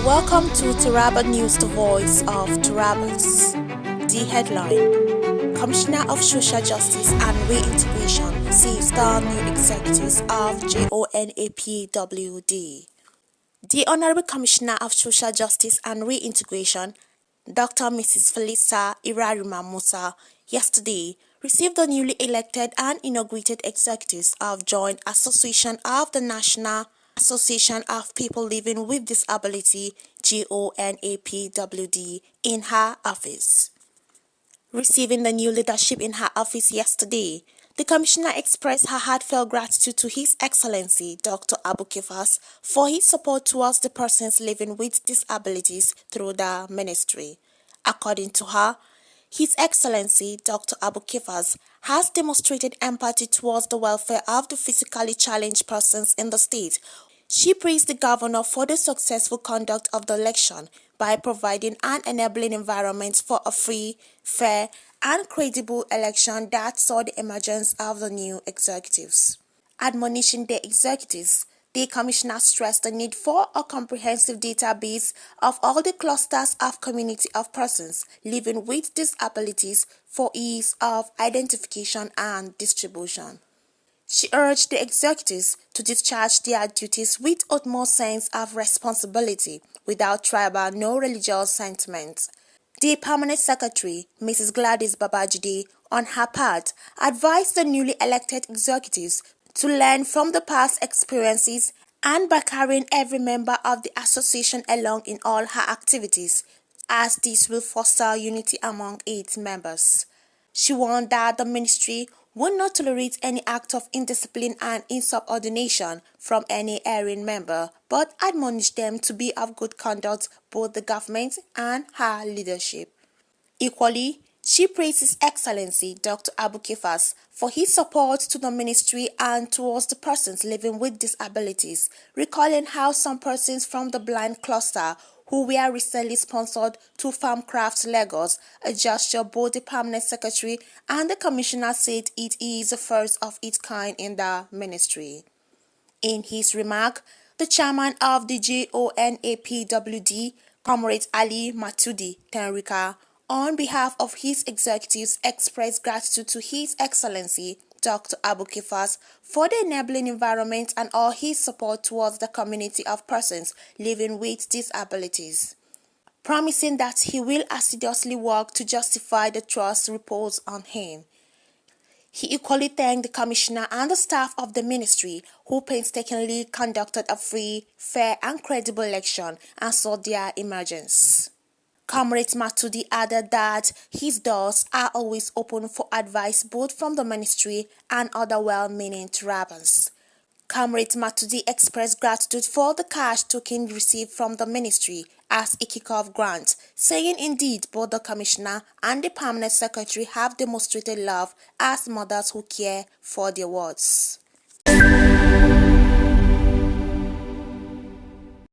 Welcome to Taraba News, the voice of Tarabans. The headline: Commissioner of Social Justice and Reintegration sees the new executives of JONAPWD. The Honorable Commissioner of Social Justice and Reintegration, Dr. Mrs. Felisa Irarima Musa, yesterday received the newly elected and inaugurated executives of Joint Association of the National Association of People Living with Disability (JONAPWD) in her office. Receiving the new leadership in her office yesterday, the Commissioner expressed her heartfelt gratitude to His Excellency Dr. Abu Kefas for his support towards the persons living with disabilities through the ministry. According to her, His Excellency Dr. Abu Kefas has demonstrated empathy towards the welfare of the physically challenged persons in the state. She praised the governor for the successful conduct of the election by providing an enabling environment for a free, fair, and credible election that saw the emergence of the new executives. Admonishing the executives, the Commissioner stressed the need for a comprehensive database of all the clusters of community of persons living with disabilities for ease of identification and distribution. She urged the executives to discharge their duties with utmost sense of responsibility, without tribal nor religious sentiment. The Permanent Secretary, Mrs. Gladys Babajide, on her part, advised the newly elected executives to learn from the past experiences and by carrying every member of the association along in all her activities, as this will foster unity among its members. She warned that the ministry would not tolerate any act of indiscipline and insubordination from any erring member, but admonished them to be of good conduct, both the government and her leadership. Equally, she praised His Excellency Dr. Abu Kefas for his support to the ministry and towards the persons living with disabilities, recalling how some persons from the blind cluster who were recently sponsored to Farmcraft Lagos, a gesture both the Permanent Secretary and the Commissioner said it is the first of its kind in the ministry. In his remark, the chairman of the JONAPWD, Comrade Ali Matudi Tenrika, on behalf of his executives, expressed gratitude to His Excellency Dr. Abu Kefas for the enabling environment and all his support towards the community of persons living with disabilities, promising that he will assiduously work to justify the trust reposed on him. He equally thanked the Commissioner and the staff of the ministry who painstakingly conducted a free, fair and credible election and saw their emergence. Comrade Matudi added that his doors are always open for advice both from the ministry and other well-meaning Tarabans. Comrade Matudi expressed gratitude for the cash token received from the ministry as a kick-off grant, saying indeed both the Commissioner and the Permanent Secretary have demonstrated love as mothers who care for their wards.